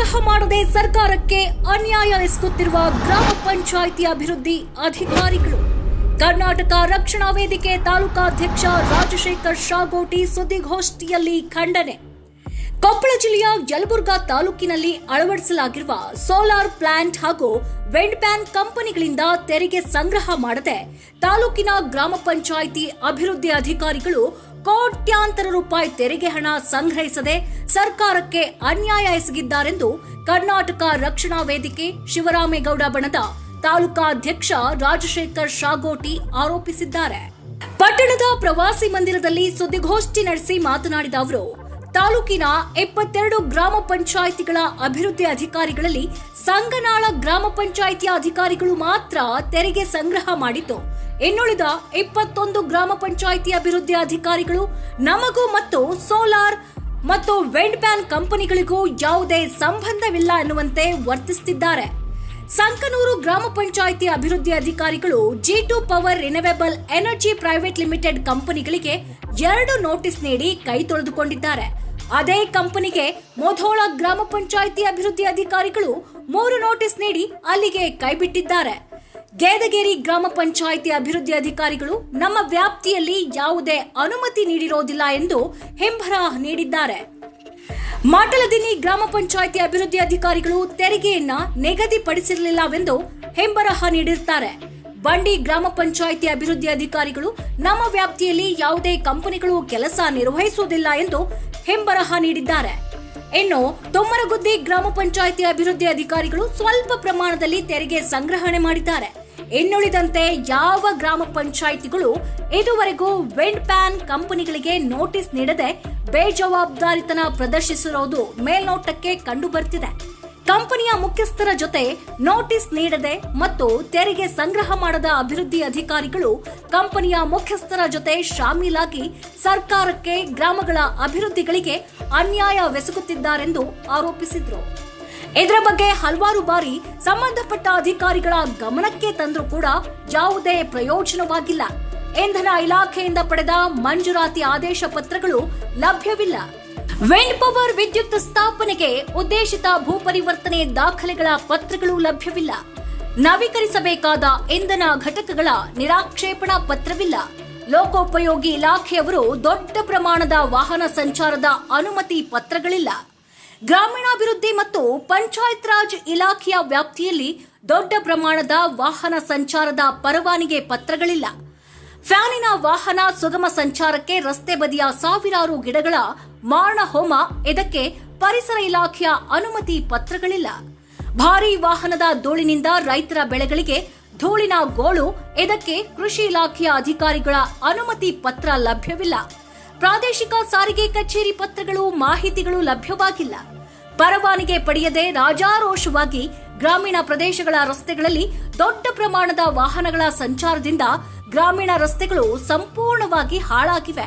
ಸಂಗ್ರಹ ಮಾಡದೆ ಸರ್ಕಾರಕ್ಕೆ ಅನ್ಯಾಯ ಎಸಗುತ್ತಿರುವ ಗ್ರಾಮ ಪಂಚಾಯಿತಿ ಅಭಿವೃದ್ಧಿ ಅಧಿಕಾರಿಗಳು. ಕರ್ನಾಟಕ ರಕ್ಷಣಾ ವೇದಿಕೆ ತಾಲೂಕಾಧ್ಯಕ್ಷ ರಾಜಶೇಖರ್ ಶಾಗೋಟಿ ಸುದ್ದಿಗೋಷ್ಠಿಯಲ್ಲಿ ಖಂಡನೆ. ಕೊಪ್ಪಳ ಜಿಲ್ಲೆಯ ಯಲಬುರ್ಗಾ ತಾಲೂಕಿನಲ್ಲಿ ಅಳವಡಿಸಲಾಗಿರುವ ಸೋಲಾರ್ ಪ್ಲಾಂಟ್ ಹಾಗೂ ವಿಂಡ್ ಫ್ಯಾನ್ ಕಂಪನಿಗಳಿಂದ ತೆರಿಗೆ ಸಂಗ್ರಹ ಮಾಡದೆ ತಾಲೂಕಿನ ಗ್ರಾಮ ಪಂಚಾಯಿತಿ ಅಭಿವೃದ್ಧಿ ಅಧಿಕಾರಿಗಳು ಕೋಟ್ಯಾಂತರ ರೂಪಾಯಿ ತೆರಿಗೆ ಹಣ ಸಂಗ್ರಹಿಸದೆ ಸರ್ಕಾರಕ್ಕೆ ಅನ್ಯಾಯ ಎಸಗಿದ್ದಾರೆಂದು ಕರ್ನಾಟಕ ರಕ್ಷಣಾ ವೇದಿಕೆ ಶಿವರಾಮೇಗೌಡ ಬಣದ ತಾಲೂಕಾಧ್ಯಕ್ಷ ರಾಜಶೇಖರ್ ಶಾಗೋಟಿ ಆರೋಪಿಸಿದ್ದಾರೆ. ಪಟ್ಟಣದ ಪ್ರವಾಸಿ ಮಂದಿರದಲ್ಲಿ ಸುದ್ದಿಗೋಷ್ಠಿ ನಡೆಸಿ ಮಾತನಾಡಿದ ಅವರು, ತಾಲೂಕಿನ 22 ಗ್ರಾಮ ಪಂಚಾಯಿತಿಗಳ ಅಭಿವೃದ್ಧಿ ಅಧಿಕಾರಿಗಳಲ್ಲಿ ಸಂಗನಾಳ ಗ್ರಾಮ ಪಂಚಾಯಿತಿಯ ಅಧಿಕಾರಿಗಳು ಮಾತ್ರ ತೆರಿಗೆ ಸಂಗ್ರಹ ಮಾಡಿದ್ದು, ಇನ್ನುಳಿದ 21 ಗ್ರಾಮ ಪಂಚಾಯಿತಿ ಅಭಿವೃದ್ಧಿ ಅಧಿಕಾರಿಗಳು ನಮಗೂ ಮತ್ತು ಸೋಲಾರ್ ಮತ್ತು ವಿಂಡ್ ಫ್ಯಾನ್ ಕಂಪನಿಗಳಿಗೂ ಯಾವುದೇ ಸಂಬಂಧವಿಲ್ಲ ಎನ್ನುವಂತೆ ವರ್ತಿಸುತ್ತಿದ್ದಾರೆ. ಸಂಕನೂರು ಗ್ರಾಮ ಪಂಚಾಯಿತಿ ಅಭಿವೃದ್ಧಿ ಅಧಿಕಾರಿಗಳು G2 power renewable energy private limited ಕಂಪನಿಗಳಿಗೆ 2 ನೋಟಿಸ್ ನೀಡಿ ಕೈ ತೊಳೆದುಕೊಂಡಿದ್ದಾರೆ. ಅದೇ ಕಂಪನಿಗೆ ಮೊಧೋಳ ಗ್ರಾಮ ಪಂಚಾಯಿತಿ ಅಭಿವೃದ್ಧಿ ಅಧಿಕಾರಿಗಳು 3 ನೋಟಿಸ್ ನೀಡಿ ಅಲ್ಲಿಗೆ ಕೈಬಿಟ್ಟಿದ್ದಾರೆ. ಗೇದಗೇರಿ ಗ್ರಾಮ ಪಂಚಾಯಿತಿ ಅಭಿವೃದ್ಧಿ ಅಧಿಕಾರಿಗಳು ನಮ್ಮ ವ್ಯಾಪ್ತಿಯಲ್ಲಿ ಯಾವುದೇ ಅನುಮತಿ ನೀಡಿರೋದಿಲ್ಲ ಎಂದು ಹಿಂಬರ ನೀಡಿದ್ದಾರೆ. ಮಾಟಲದಿನ್ನಿ ಗ್ರಾಮ ಪಂಚಾಯಿತಿ ಅಭಿವೃದ್ಧಿ ಅಧಿಕಾರಿಗಳು ತೆರಿಗೆಯನ್ನ ನಿಗದಿಪಡಿಸಿರಲಿಲ್ಲವೆಂದು ಹಿಂಬರಹ ನೀಡಿರುತ್ತಾರೆ. ಬಂಡಿ ಗ್ರಾಮ ಪಂಚಾಯಿತಿ ಅಭಿವೃದ್ಧಿ ಅಧಿಕಾರಿಗಳು ನಮ್ಮ ವ್ಯಾಪ್ತಿಯಲ್ಲಿ ಯಾವುದೇ ಕಂಪನಿಗಳು ಕೆಲಸ ನಿರ್ವಹಿಸುವುದಿಲ್ಲ ಎಂದು ಹಿಂಬರಹ ನೀಡಿದ್ದಾರೆ. ಇನ್ನು ತೊಮ್ಮರಗುದ್ದಿ ಗ್ರಾಮ ಪಂಚಾಯಿತಿ ಅಭಿವೃದ್ಧಿ ಅಧಿಕಾರಿಗಳು ಸ್ವಲ್ಪ ಪ್ರಮಾಣದಲ್ಲಿ ತೆರಿಗೆ ಸಂಗ್ರಹಣೆ ಮಾಡಿದ್ದಾರೆ. ಇನ್ನುಳಿದಂತೆ ಯಾವ ಗ್ರಾಮ ಪಂಚಾಯಿತಿಗಳು ಇದುವರೆಗೂ ವಿಂಡ್ ಫ್ಯಾನ್ ಕಂಪನಿಗಳಿಗೆ ನೋಟಿಸ್ ನೀಡದೆ ಬೇಜವಾಬ್ದಾರಿತನ ಪ್ರದರ್ಶಿಸಿರುವುದು ಮೇಲ್ನೋಟಕ್ಕೆ ಕಂಡು ಬರ್ತಿದೆ. ಕಂಪನಿಯ ಮುಖ್ಯಸ್ಥರ ಜೊತೆ ನೋಟಿಸ್ ನೀಡದೆ ಮತ್ತು ತೆರಿಗೆ ಸಂಗ್ರಹ ಮಾಡದ ಅಭಿವೃದ್ಧಿ ಅಧಿಕಾರಿಗಳು ಕಂಪನಿಯ ಮುಖ್ಯಸ್ಥರ ಜೊತೆ ಶಾಮೀಲಾಗಿ ಸರ್ಕಾರಕ್ಕೆ ಗ್ರಾಮಗಳ ಅಭಿವೃದ್ಧಿಗಳಿಗೆ ಅನ್ಯಾಯವೆಸಗುತ್ತಿದ್ದಾರೆಂದು ಆರೋಪಿಸಿದರು. ಇದರ ಬಗ್ಗೆ ಹಲವಾರು ಬಾರಿ ಸಂಬಂಧಪಟ್ಟ ಅಧಿಕಾರಿಗಳ ಗಮನಕ್ಕೆ ತಂದರೂ ಕೂಡ ಯಾವುದೇ ಪ್ರಯೋಜನವಾಗಿಲ್ಲ. ಇಂಧನ ಇಲಾಖೆಯಿಂದ ಪಡೆದ ಮಂಜೂರಾತಿ ಆದೇಶ ಪತ್ರಗಳು ಲಭ್ಯವಿಲ್ಲ. ವಿಂಡ್ ಪವರ್ ವಿದ್ಯುತ್ ಸ್ಥಾಪನೆಗೆ ಉದ್ದೇಶಿತ ಭೂ ಪರಿವರ್ತನೆ ದಾಖಲೆಗಳ ಪತ್ರಗಳು ಲಭ್ಯವಿಲ್ಲ. ನವೀಕರಿಸಬೇಕಾದ ಇಂಧನ ಘಟಕಗಳ ನಿರಾಕ್ಷೇಪಣಾ ಪತ್ರವಿಲ್ಲ. ಲೋಕೋಪಯೋಗಿ ಇಲಾಖೆಯವರು ದೊಡ್ಡ ಪ್ರಮಾಣದ ವಾಹನ ಸಂಚಾರದ ಅನುಮತಿ ಪತ್ರಗಳಿಲ್ಲ. ಗ್ರಾಮೀಣಾಭಿವೃದ್ಧಿ ಮತ್ತು ಪಂಚಾಯತ್ ರಾಜ್ ಇಲಾಖೆಯ ವ್ಯಾಪ್ತಿಯಲ್ಲಿ ದೊಡ್ಡ ಪ್ರಮಾಣದ ವಾಹನ ಸಂಚಾರದ ಪರವಾನಗಿ ಪತ್ರಗಳಿಲ್ಲ. ಫ್ಯಾನಿನ ವಾಹನ ಸುಗಮ ಸಂಚಾರಕ್ಕೆ ರಸ್ತೆ ಬದಿಯ ಸಾವಿರಾರು ಗಿಡಗಳ ಮಾರಣ ಹೋಮ, ಇದಕ್ಕೆ ಪರಿಸರ ಇಲಾಖೆಯ ಅನುಮತಿ ಪತ್ರಗಳಿಲ್ಲ. ಭಾರೀ ವಾಹನದ ಧೂಳಿನಿಂದ ರೈತರ ಬೆಳೆಗಳಿಗೆ ಧೂಳಿನ ಗೋಳು, ಇದಕ್ಕೆ ಕೃಷಿ ಇಲಾಖೆಯ ಅಧಿಕಾರಿಗಳ ಅನುಮತಿ ಪತ್ರ ಲಭ್ಯವಿಲ್ಲ. ಪ್ರಾದೇಶಿಕ ಸಾರಿಗೆ ಕಚೇರಿ ಪತ್ರಗಳು, ಮಾಹಿತಿಗಳು ಲಭ್ಯವಾಗಿಲ್ಲ. ಪರವಾನಗಿ ಪಡೆಯದೆ ರಾಜಾರೋಷವಾಗಿ ಗ್ರಾಮೀಣ ಪ್ರದೇಶಗಳ ರಸ್ತೆಗಳಲ್ಲಿ ದೊಡ್ಡ ಪ್ರಮಾಣದ ವಾಹನಗಳ ಸಂಚಾರದಿಂದ ಗ್ರಾಮೀಣ ರಸ್ತೆಗಳು ಸಂಪೂರ್ಣವಾಗಿ ಹಾಳಾಗಿವೆ.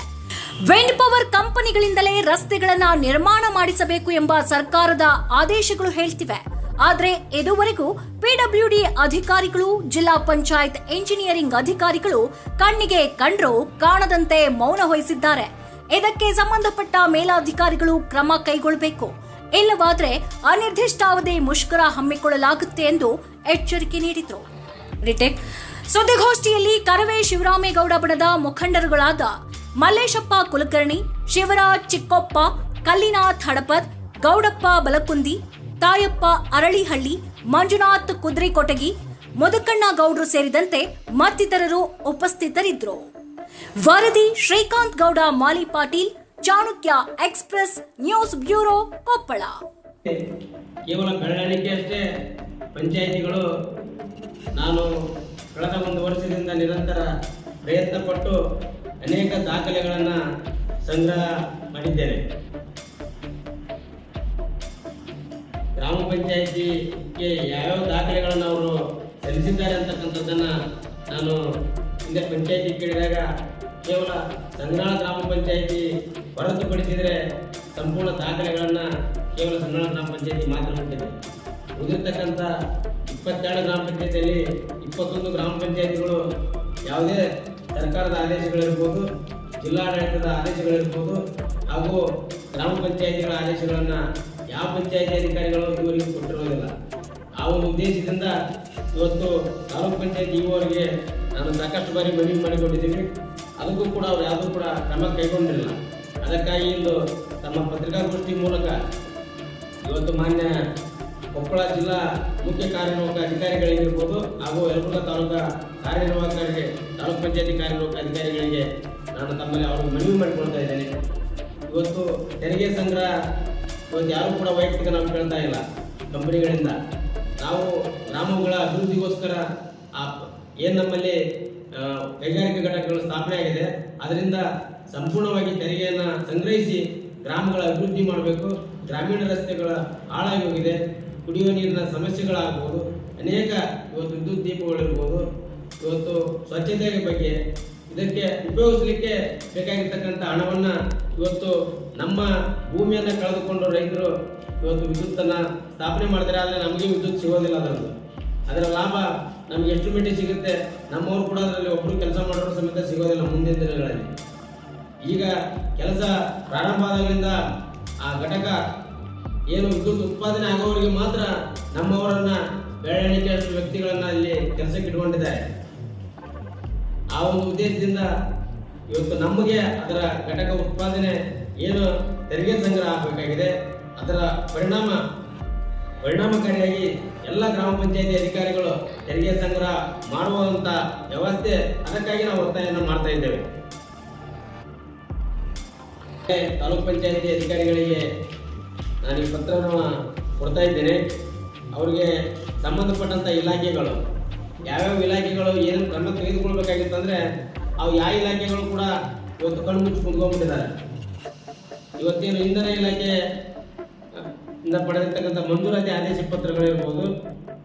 ವಿಂಡ್ ಪವರ್ ಕಂಪನಿಗಳಿಂದಲೇ ರಸ್ತೆಗಳನ್ನ ನಿರ್ಮಾಣ ಮಾಡಿಸಬೇಕು ಎಂಬ ಸರ್ಕಾರದ ಆದೇಶಗಳು ಹೇಳ್ತಿವೆ. ಆದರೆ ಇದುವರೆಗೂ ಪಿಡಬ್ಲ್ಯೂಡಿ ಅಧಿಕಾರಿಗಳು, ಜಿಲ್ಲಾ ಪಂಚಾಯತ್ ಇಂಜಿನಿಯರಿಂಗ್ ಅಧಿಕಾರಿಗಳು ಕಣ್ಣಿಗೆ ಕಂಡ್ರೂ ಕಾಣದಂತೆ ಮೌನ ವಹಿಸಿದ್ದಾರೆ. ಇದಕ್ಕೆ ಸಂಬಂಧಪಟ್ಟ ಮೇಲಾಧಿಕಾರಿಗಳು ಕ್ರಮ ಕೈಗೊಳ್ಳಬೇಕು. ಇಲ್ಲವಾದರೆ ಅನಿರ್ದಿಷ್ಟಾವಧಿ ಮುಷ್ಕರ ಹಮ್ಮಿಕೊಳ್ಳಲಾಗುತ್ತೆ ಎಂದು ಎಚ್ಚರಿಕೆ ನೀಡಿದರು. ಸುದ್ದಿಗೋಷ್ಠಿಯಲ್ಲಿ ಕರವೇ ಶಿವರಾಮೇಗೌಡ ಬಣದ ಮುಖಂಡರುಗಳಾದ ಮಲ್ಲೇಶಪ್ಪ ಕುಲಕರ್ಣಿ, ಶಿವರಾಜ್ ಚಿಕ್ಕೊಪ್ಪ, ಕಲ್ಲಿನಾಥ್ ಹಡಪದ್, ಗೌಡಪ್ಪ ಬಲಕುಂದಿ, ತಾಯಪ್ಪ ಅರಳಿಹಳ್ಳಿ, ಮಂಜುನಾಥ್ ಕುದ್ರಿಕೊಟಗಿ, ಮುದುಕಣ್ಣ ಗೌಡ್ರು ಸೇರಿದಂತೆ ಮತ್ತಿತರರು ಉಪಸ್ಥಿತರಿದ್ದರು. ವರದಿ Srikanth Gowda Mali Patil, Chanakya express news bureau, Koppal. ಕೇವಲ ಬೆಳವಣಿಗೆ ಅಷ್ಟೇ ಪಂಚಾಯಿತಿಗಳು ನಾನು ಕಳೆದ 1 ವರ್ಷದಿಂದ ನಿರಂತರ ಪ್ರಯತ್ನ ಪಟ್ಟು ಅನೇಕ ದಾಖಲೆಗಳನ್ನು ಸಂಗ್ರಹ ಮಾಡಿದ್ದೇನೆ. ಗ್ರಾಮ ಪಂಚಾಯಿತಿಗೆ ಯಾವ್ಯಾವ ದಾಖಲೆಗಳನ್ನು ಅವರು ಸಲ್ಲಿಸಿದ್ದಾರೆ ಅಂತಕ್ಕಂಥದ್ದನ್ನು ನಾನು ಹಿಂದೆ ಪಂಚಾಯಿತಿ ಕೇಳಿದಾಗ ಕೇವಲ ಸಂಗ್ರಹ ಗ್ರಾಮ ಪಂಚಾಯಿತಿ ಹೊರತುಪಡಿಸಿದರೆ ಸಂಪೂರ್ಣ ದಾಖಲೆಗಳನ್ನು ಕೇವಲ ಸಂಗ್ರಹ ಗ್ರಾಮ ಪಂಚಾಯಿತಿ ಮಾತ್ರ ಹೊಂದಿದೆ. ಉಳಿದಿರ್ತಕ್ಕಂಥ 22 ಗ್ರಾಮ ಪಂಚಾಯಿತಿಯಲ್ಲಿ 21 ಗ್ರಾಮ ಪಂಚಾಯಿತಿಗಳು ಯಾವುದೇ ಸರ್ಕಾರದ ಆದೇಶಗಳಿರ್ಬೋದು, ಜಿಲ್ಲಾಡಳಿತದ ಆದೇಶಗಳಿರ್ಬೋದು ಹಾಗೂ ಗ್ರಾಮ ಪಂಚಾಯಿತಿಗಳ ಆದೇಶಗಳನ್ನು ಯಾವ ಪಂಚಾಯತಿ ಅಧಿಕಾರಿಗಳು ಇವರಿಗೆ ಕೊಟ್ಟಿರೋದಿಲ್ಲ. ಆ ಒಂದು ಉದ್ದೇಶದಿಂದ ಇವತ್ತು ತಾಲೂಕು ಪಂಚಾಯತ್ ಇವರಿಗೆ ನಾನು ಸಾಕಷ್ಟು ಬಾರಿ ಮನವಿ ಮಾಡಿಕೊಂಡಿದ್ದೀನಿ. ಅದಕ್ಕೂ ಕೂಡ ಅವ್ರು ಯಾವುದೂ ಕೂಡ ಕ್ರಮ ಕೈಗೊಂಡಿಲ್ಲ. ಅದಕ್ಕಾಗಿ ಇಂದು ತಮ್ಮ ಪತ್ರಿಕಾಗೋಷ್ಠಿ ಮೂಲಕ ಇವತ್ತು ಮಾನ್ಯ ಕೊಪ್ಪಳ ಜಿಲ್ಲಾ ಮುಖ್ಯ ಕಾರ್ಯನಿರ್ವಾಹಕ ಅಧಿಕಾರಿಗಳಿಗಿರ್ಬೋದು ಹಾಗೂ ಯಲಬುರ್ಗಾ ತಾಲೂಕಾ ಕಾರ್ಯನಿರ್ವಾಹಕರಿಗೆ ತಾಲೂಕು ಪಂಚಾಯತಿ ಕಾರ್ಯನಿರ್ವಾಹಕ ಅಧಿಕಾರಿಗಳಿಗೆ ನಾನು ತಮ್ಮಲ್ಲಿ ಅವ್ರಿಗೆ ಮನವಿ ಮಾಡಿಕೊಳ್ತಾ ಇದ್ದೇನೆ. ಇವತ್ತು ತೆರಿಗೆ ಸಂಗ್ರಹ ಇವತ್ತು ಯಾರೂ ಕೂಡ ವೈಯಕ್ತಿಕ ನಾವು ಕೇಳ್ತಾ ಇಲ್ಲ. ಕಂಪನಿಗಳಿಂದ ನಾವು ಗ್ರಾಮಗಳ ಅಭಿವೃದ್ಧಿಗೋಸ್ಕರ ಏನು ನಮ್ಮಲ್ಲಿ ಕೈಗಾರಿಕಾ ಘಟಕಗಳು ಸ್ಥಾಪನೆ ಆಗಿದೆ ಅದರಿಂದ ಸಂಪೂರ್ಣವಾಗಿ ತೆರಿಗೆಯನ್ನು ಸಂಗ್ರಹಿಸಿ ಗ್ರಾಮಗಳ ಅಭಿವೃದ್ಧಿ ಮಾಡಬೇಕು. ಗ್ರಾಮೀಣ ರಸ್ತೆಗಳ ಹಾಳಾಗಿ ಹೋಗಿದೆ, ಕುಡಿಯುವ ನೀರಿನ ಸಮಸ್ಯೆಗಳಾಗ್ಬೋದು, ಅನೇಕ ಇವತ್ತು ವಿದ್ಯುತ್ ದೀಪಗಳಿರ್ಬೋದು, ಇವತ್ತು ಸ್ವಚ್ಛತೆಯ ಬಗ್ಗೆ ಇದಕ್ಕೆ ಉಪಯೋಗಿಸಲಿಕ್ಕೆ ಬೇಕಾಗಿರ್ತಕ್ಕಂಥ ಹಣವನ್ನು ಇವತ್ತು ನಮ್ಮ ಭೂಮಿಯನ್ನು ಕಳೆದುಕೊಂಡು ರೈತರು ಇವತ್ತು ವಿದ್ಯುತ್ತನ್ನು ಸ್ಥಾಪನೆ ಮಾಡ್ತಾರೆ. ಆದರೆ ನಮಗೆ ವಿದ್ಯುತ್ ಸಿಗೋದಿಲ್ಲ. ಅದರ ಲಾಭ ನಮ್ಗೆ ಎಷ್ಟು ಮಟ್ಟಿಗೆ ಸಿಗುತ್ತೆ, ನಮ್ಮವರು ಕೂಡ ಅದರಲ್ಲಿ ಒಬ್ಬರು ಕೆಲಸ ಮಾಡೋರು ಸಮೇತ ಸಿಗೋದಿಲ್ಲ ಮುಂದಿನ ದಿನಗಳಲ್ಲಿ. ಈಗ ಕೆಲಸ ಪ್ರಾರಂಭ ಆದಾಗಲಿಂದ ಆ ಘಟಕ ಏನು ವಿದ್ಯುತ್ ಉತ್ಪಾದನೆ ಆಗೋವರಿಗೆ ಮಾತ್ರ ನಮ್ಮವರನ್ನ ಬೆರಳೆಣಿಕೆ ಅಷ್ಟು ವ್ಯಕ್ತಿಗಳನ್ನ ಅಲ್ಲಿ ಕೆಲಸಕ್ಕೆ ಇಟ್ಕೊಂಡಿದ್ದಾರೆ. ಆ ಒಂದು ಉದ್ದೇಶದಿಂದ ಇವತ್ತು ನಮಗೆ ಅದರ ಘಟಕ ಉತ್ಪಾದನೆ ಏನು ತೆರಿಗೆ ಸಂಗ್ರಹ ಆಗಬೇಕಾಗಿದೆ ಅದರ ಪರಿಣಾಮಕಾರಿಯಾಗಿ ಎಲ್ಲ ಗ್ರಾಮ ಪಂಚಾಯತಿ ಅಧಿಕಾರಿಗಳು ತೆರಿಗೆ ಸಂಗ್ರಹ ಮಾಡುವಂತ ವ್ಯವಸ್ಥೆ, ಅದಕ್ಕಾಗಿ ನಾವು ಒತ್ತಾಯವನ್ನು ಮಾಡ್ತಾ ಇದ್ದೇವೆ. ತಾಲೂಕು ಪಂಚಾಯತಿ ಅಧಿಕಾರಿಗಳಿಗೆ ನಾನು ಈ ಪತ್ರವನ್ನು ಕೊಡ್ತಾ ಇದ್ದೇನೆ. ಅವರಿಗೆ ಸಂಬಂಧಪಟ್ಟಂಥ ಇಲಾಖೆಗಳು ಯಾವ್ಯಾವ ಇಲಾಖೆಗಳು ಏನೇನು ಕ್ರಮ ತೆಗೆದುಕೊಳ್ಬೇಕಾಗಿತ್ತು ಅಂದರೆ ಅವು ಯಾವ ಇಲಾಖೆಗಳು ಕೂಡ ಇವತ್ತು ಕಣ್ಣು ಮುಚ್ಚಿ ಕುಂತ್ಕೊಂಡ್ಬಿಟ್ಟಿದ್ದಾರೆ. ಇವತ್ತೇನು ಇಂಧನ ಇಲಾಖೆ ಇಂದ ಪಡೆದಿರ್ತಕ್ಕಂಥ ಮಂಜೂರಾತಿ ಆದೇಶ ಪತ್ರಗಳಿರ್ಬೋದು,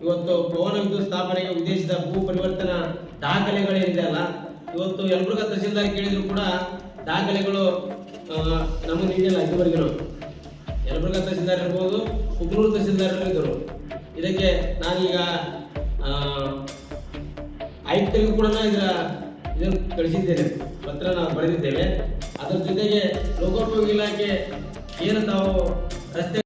ಇವತ್ತು ಪವನ ವಿದ್ಯುತ್ ಸ್ಥಾಪನೆಗೆ ಉದ್ದೇಶಿತ ಭೂ ಪರಿವರ್ತನಾ ದಾಖಲೆಗಳೇನಿದೆ ಅಲ್ಲ, ಇವತ್ತು ಯಲಬುರ್ಗಾ ತಹಸೀಲ್ದಾರ್ ಕೇಳಿದ್ರು ಕೂಡ ದಾಖಲೆಗಳು ನಮಗೆ ನೀಡಿಲ್ಲ. ಇದುವರೆಗೂ ಯಲಬುರ್ಗಾ ತಹಸೀಲ್ದಾರ್ ಇರ್ಬೋದು, ಕುಗ್ನೂರು ತಹಸೀಲ್ದಾರ್ ಇದ್ದರು. ಇದಕ್ಕೆ ನಾನೀಗ ಆಯುಕ್ತರಿಗೂ ಕೂಡ ಇದನ್ನು ಕಳಿಸಿದ್ದೇನೆ, ಪತ್ರ ನಾವು ಬರೆದಿದ್ದೇವೆ. ಅದರ ಜೊತೆಗೆ ಲೋಕೋಪಯೋಗಿ ಇಲಾಖೆ ಏನು ತಾವು ರಸ್ತೆ